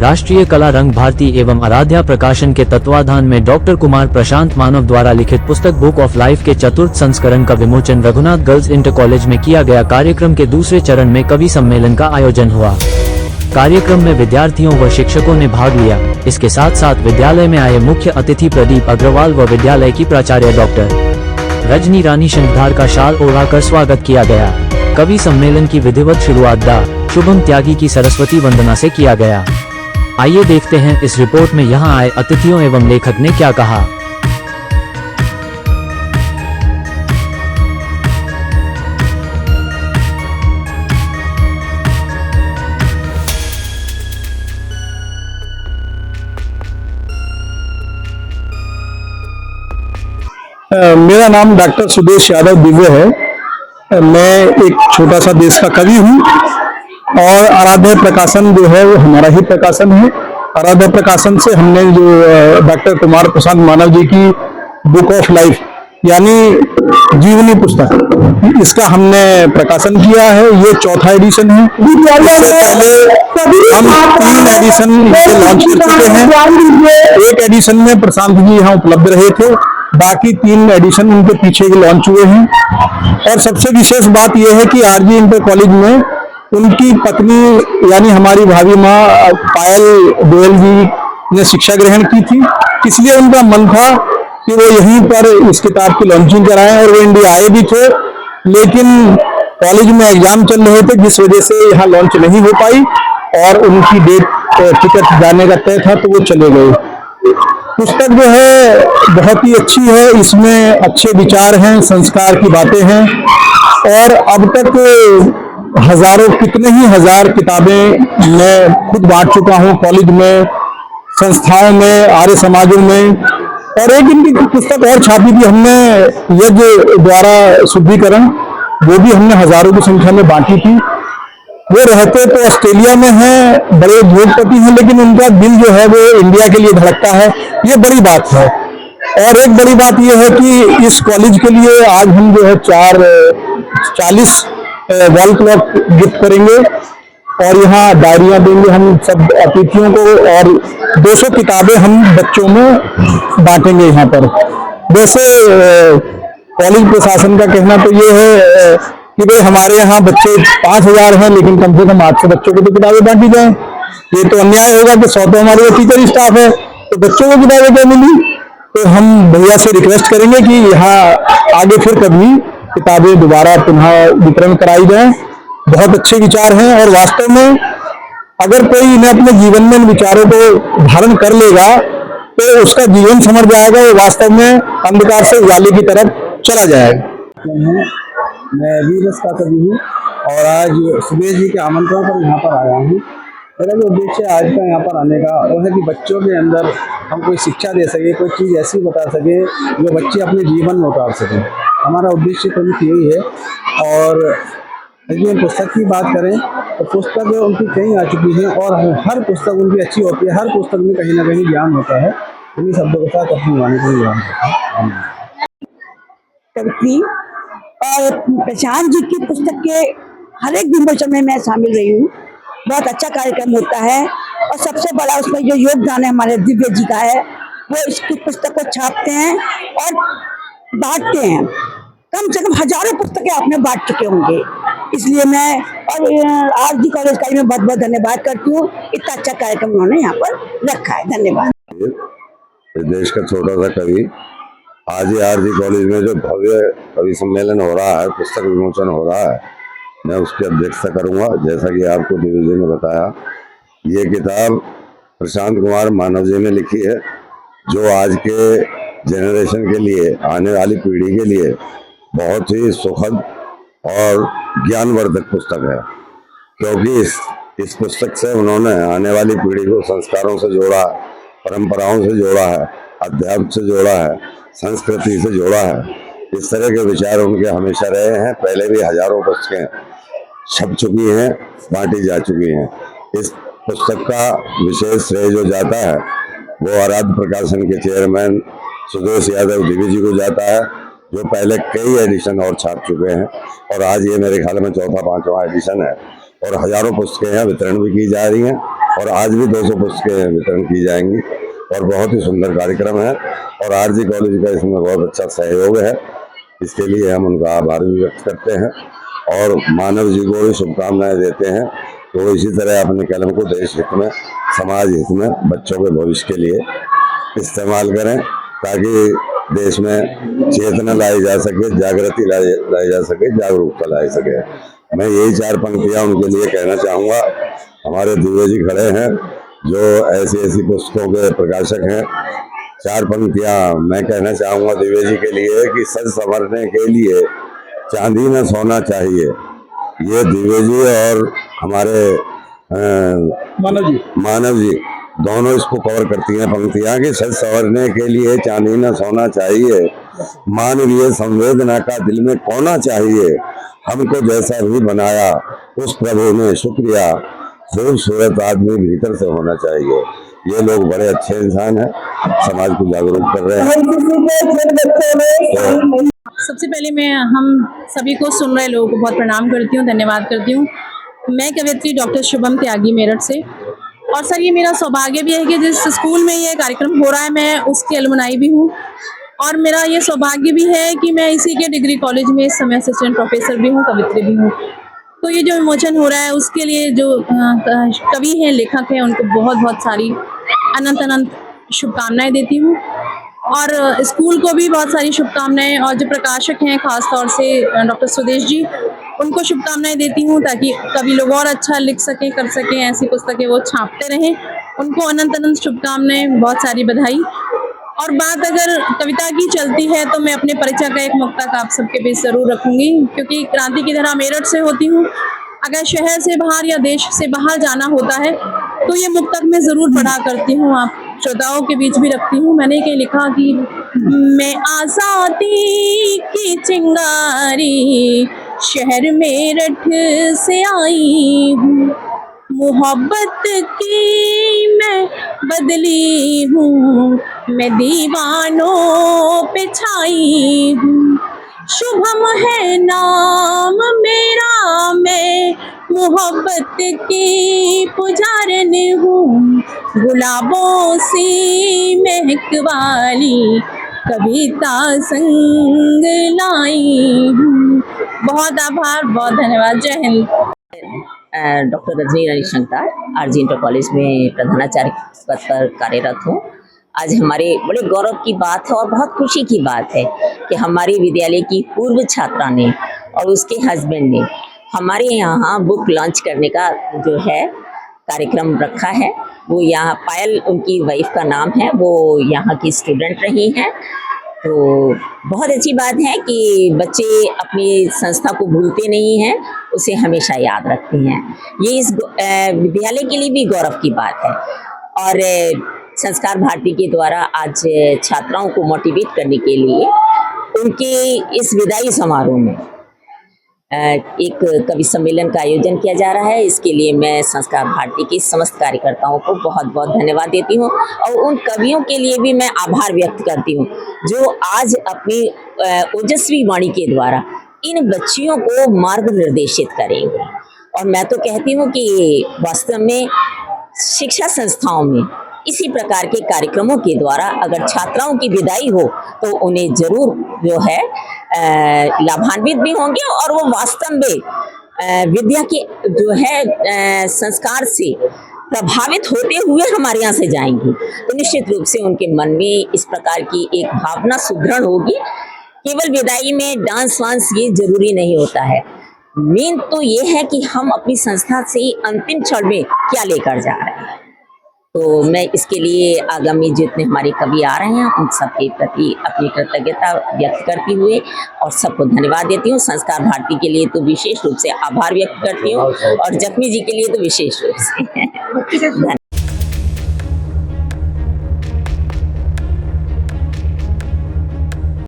राष्ट्रीय कला रंग भारती एवं आराध्या प्रकाशन के तत्वाधान में डॉक्टर कुमार प्रशांत मानव द्वारा लिखित पुस्तक बुक ऑफ लाइफ के चतुर्थ संस्करण का विमोचन रघुनाथ गर्ल्स इंटर कॉलेज में किया गया। कार्यक्रम के दूसरे चरण में कवि सम्मेलन का आयोजन हुआ। कार्यक्रम में विद्यार्थियों व शिक्षकों ने भाग लिया। इसके साथ साथ विद्यालय में आए मुख्य अतिथि प्रदीप अग्रवाल व विद्यालय की प्राचार्य डॉक्टर रजनी रानी शंखधार का शाल ओढ़ाकर स्वागत किया गया। कवि सम्मेलन की विधिवत शुरुआत डा शुभम त्यागी की सरस्वती वंदना से किया गया। आइए देखते हैं इस रिपोर्ट में यहाँ आए अतिथियों एवं लेखक ने क्या कहा। मेरा नाम डॉक्टर सुदेश यादव दिव्य है। मैं एक छोटा सा देश का कवि हूँ और आराध्या प्रकाशन जो है वो हमारा ही प्रकाशन है। आराध्या प्रकाशन से हमने जो डॉक्टर कुमार प्रशांत मानव जी की बुक ऑफ लाइफ यानी जीवनी पुस्तक, इसका हमने प्रकाशन किया है। ये चौथा एडिशन है। पहले हम 3 एडिशन लॉन्च कर चुके हैं। एक एडिशन में प्रशांत जी यहाँ उपलब्ध रहे थे, बाकी 3 एडिशन उनके पीछे के लॉन्च हुए हैं। और सबसे विशेष बात यह है कि आरजी इंटर कॉलेज में उनकी पत्नी यानी हमारी भाभी माँ पायल गोयल जी ने शिक्षा ग्रहण की थी, इसलिए उनका मन था कि वो यहीं पर इस किताब की लॉन्चिंग कराएं। और वो इंडिया आए भी थे, लेकिन कॉलेज में एग्जाम चल रहे थे जिस वजह से यहाँ लॉन्च नहीं हो पाई और उनकी टिकट जाने का तय था तो वो चले गए। पुस्तक जो है बहुत ही अच्छी है, इसमें अच्छे विचार हैं, संस्कार की बातें हैं। और अब तक हजारों कितने ही हजार किताबें मैं खुद बांट चुका हूँ कॉलेज में, संस्थाओं में, आर्य समाजों में। और एक इनकी पुस्तक और छापी थी हमने यज्ञ द्वारा शुद्धिकरण, वो भी हमने हजारों की संख्या में बांटी थी। वो रहते तो ऑस्ट्रेलिया में हैं, बड़े उद्योगपति हैं, लेकिन उनका दिल जो है वो इंडिया के लिए धड़कता है, ये बड़ी बात है। और एक बड़ी बात यह है कि इस कॉलेज के लिए आज हम जो है 40 वॉल क्लॉक गिफ्ट करेंगे और यहाँ डायरियां देंगे हम सब अतिथियों को, और 200 किताबें हम बच्चों में बांटेंगे यहाँ पर। वैसे कॉलेज प्रशासन का कहना तो ये है कि भाई हमारे यहाँ बच्चे 5000 हैं, लेकिन कम से कम 800 बच्चों को तो किताबें बांटी जाएं। ये तो अन्याय होगा कि 100 तो हमारे टीचर स्टाफ है तो बच्चों को किताबें क्या मिली। तो हम भैया से रिक्वेस्ट करेंगे कि यहाँ आगे फिर कभी किताबें दोबारा पुनः वितरण कराई जाए। बहुत अच्छे विचार हैं और वास्तव में अगर कोई इन्हें अपने जीवन में इन विचारों को धारण कर लेगा तो उसका जीवन समझ जाएगा, वो वास्तव में अंधकार से उजाले की तरफ चला जाएगा। मैं वीरस का कवि हूँ और आज सुदेश जी के आमंत्रण पर यहाँ पर आया हूँ। मेरा जो उद्देश्य आज का यहाँ पर आने का वो है कि बच्चों के अंदर हम कोई शिक्षा दे सके, कोई चीज़ ऐसी बता सके जो बच्चे अपने जीवन में उतार सकें। हमारा उद्देश्य प्रमुख यही है। और यदि हम पुस्तक की बात करें तो पुस्तक उनकी कई आ चुकी हैं और हर पुस्तक उनकी अच्छी होती है। हर पुस्तक में कहीं ना कहीं ज्ञान होता है। इन्हीं शब्दों के साथ अपनी वाणी को ज्ञान होता है। और प्रशांत जी की पुस्तक के हर एक विमोचन में मैं शामिल रही हूँ। बहुत अच्छा कार्यक्रम होता है और सबसे बड़ा उसमें जो योगदान है हमारे दिव्य जी का है, वो इसकी पुस्तक को छापते हैं और बांटते हैं। कम से कम हजारों पुस्तकें आपने बांट चुके होंगे, इसलिए मैं और आरजी कॉलेज का मैं बहुत बहुत धन्यवाद करती हूँ। इतना अच्छा कार्यक्रम उन्होंने यहाँ पर रखा है। धन्यवाद। देश का छोटा सा कवि आज ही आरजी कॉलेज में जो भव्य कवि सम्मेलन हो रहा है, पुस्तक विमोचन हो रहा है, मैं उसकी अध्यक्षता करूंगा। जैसा कि आपको दिव्य जी ने बताया, ये किताब प्रशांत कुमार मानव जी ने लिखी है, जो आज के जनरेशन के लिए, आने वाली पीढ़ी के लिए बहुत ही सुखद और ज्ञानवर्धक पुस्तक है। क्योंकि इस पुस्तक से उन्होंने आने वाली पीढ़ी को संस्कारों से जोड़ा, परंपराओं से जोड़ा है, अध्यात्म से जोड़ा है, संस्कृति से जोड़ा है। इस तरह के विचार उनके हमेशा रहे हैं। पहले भी हजारों पुस्तकें छप चुकी हैं, बांटी जा चुकी हैं। इस पुस्तक का विशेष श्रेय जो जाता है वो आराध्य प्रकाशन के चेयरमैन सुदेश यादव दिव्य जी को जाता है, जो पहले कई एडिशन और छाप चुके हैं और आज ये मेरे ख्याल में चौथा 5वां एडिशन है और हजारों पुस्तकें वितरण भी की जा रही हैं। और आज भी 200 पुस्तकें वितरण की जाएंगी और बहुत ही सुंदर कार्यक्रम है और आरजी कॉलेज का इसमें बहुत अच्छा सहयोग है। इसके लिए हम उनका आभार भी व्यक्त करते हैं और मानव जी को भी शुभकामनाएं देते हैं तो इसी तरह अपने कलम को देश हित में, समाज हित में, बच्चों के भविष्य के लिए इस्तेमाल करें ताकि देश में चेतना लाई जा सके, जागृति लाई जा सके, जागरूकता लाई सके। मैं यही 4 पंक्तियां उनके लिए कहना चाहूँगा। हमारे दिव्य जी खड़े हैं जो ऐसी पुस्तकों के प्रकाशक हैं। 4 पंक्तियां मैं कहना चाहूँगा दिव्य जी के लिए कि सच संवरने के लिए चांदी न सोना चाहिए। ये दिव्य जी और हमारे मानव जी दोनों इसको कवर करती हैं पंक्तियां कि सच संवरने के लिए चांदी न सोना चाहिए, मानवीय संवेदना का दिल में कोना चाहिए, हमको जैसा भी बनाया उस प्रभु ने शुक्रिया, खूबसूरत आदमी भीतर से होना चाहिए। ये लोग बड़े अच्छे इंसान हैं, समाज को जागरूक कर रहे हैं। सबसे पहले मैं हम सभी को सुन रहे लोगों को बहुत प्रणाम करती हूँ, धन्यवाद करती हूँ। मैं कवयित्री डॉक्टर शुभम त्यागी मेरठ से, और सर ये मेरा सौभाग्य भी है कि जिस स्कूल में ये कार्यक्रम हो रहा है मैं उसकी अलुमनाई भी हूँ, और मेरा ये सौभाग्य भी है कि मैं इसी के डिग्री कॉलेज में इस समय असिस्टेंट प्रोफेसर भी हूँ, कवित्री भी हूँ। तो ये जो विमोचन हो रहा है उसके लिए जो कवि हैं, लेखक हैं, उनको बहुत बहुत सारी अनंत शुभकामनाएं देती हूँ, और स्कूल को भी बहुत सारी शुभकामनाएं, और जो प्रकाशक हैं खास तौर से डॉक्टर सुदेश जी, उनको शुभकामनाएं देती हूँ ताकि कवि लोग और अच्छा लिख सकें, कर सकें, ऐसी पुस्तकें वो छापते रहें। उनको अनंत शुभकामनाएं, बहुत सारी बधाई। और बात अगर कविता की चलती है तो मैं अपने परिचय का एक मुक्तक आप सबके बीच जरूर रखूंगी, क्योंकि क्रांति की धरा मेरठ से होती हूँ। अगर शहर से बाहर या देश से बाहर जाना होता है तो ये मुक्तक मैं जरूर पढ़ा करती हूँ, आप श्रोताओं के बीच भी रखती हूँ। मैंने क्या लिखा कि मैं आज़ादी की चिंगारी शहर मेरठ से आई हूँ, मोहब्बत की मैं बदली हूँ, मैं दीवानों पे छाई हूँ, शुभम है नाम मेरा, मैं मोहब्बत की पुजारन हूँ, गुलाबों सी महक वाली कविता संग लाई हूँ। बहुत आभार, बहुत धन्यवाद, जय हिंद। डॉक्टर रजनी रानी शंकर, आरजी इंटर कॉलेज में प्रधानाचार्य पद पर कार्यरत हूँ। आज हमारे बड़े गौरव की बात है और बहुत खुशी की बात है कि हमारे विद्यालय की पूर्व छात्रा ने और उसके हस्बैंड ने हमारे यहाँ बुक लॉन्च करने का जो है कार्यक्रम रखा है। वो यहाँ पायल उनकी वाइफ का नाम है, वो यहाँ की स्टूडेंट रही हैं। तो बहुत अच्छी बात है कि बच्चे अपनी संस्था को भूलते नहीं हैं, उसे हमेशा याद रखते हैं। ये इस विद्यालय के लिए भी गौरव की बात है। और संस्कार भारती के द्वारा आज छात्राओं को मोटिवेट करने के लिए उनके इस विदाई समारोह में एक कवि सम्मेलन का आयोजन किया जा रहा है। इसके लिए मैं संस्कार भारती के समस्त कार्यकर्ताओं को बहुत बहुत धन्यवाद देती हूँ, और उन कवियों के लिए भी मैं आभार व्यक्त करती हूँ जो आज अपनी ओजस्वी वाणी के द्वारा इन बच्चियों को मार्ग निर्देशित करेंगे। और मैं तो कहती हूँ कि वास्तव में शिक्षा संस्थाओं में इसी प्रकार के कार्यक्रमों के द्वारा अगर छात्राओं की विदाई हो तो उन्हें जरूर जो है लाभान्वित भी होंगे, और वो वास्तव में विद्या के जो है संस्कार से प्रभावित होते हुए हमारे यहाँ से जाएंगी। तो निश्चित रूप से उनके मन में इस प्रकार की एक भावना सुदृढ़ होगी। केवल विदाई में डांस वांस ये जरूरी नहीं होता है, मेन तो ये है कि हम अपनी संस्था से अंतिम क्षण में क्या लेकर जा रहे हैं। तो मैं इसके लिए आगामी जितने हमारे कवि आ रहे हैं उन सबके प्रति अपनी कृतज्ञता व्यक्त करती हुए और सबको धन्यवाद देती हूँ। संस्कार भारती के लिए तो विशेष रूप से आभार व्यक्त करती हूँ, और जख्मी जी के लिए तो विशेष रूप से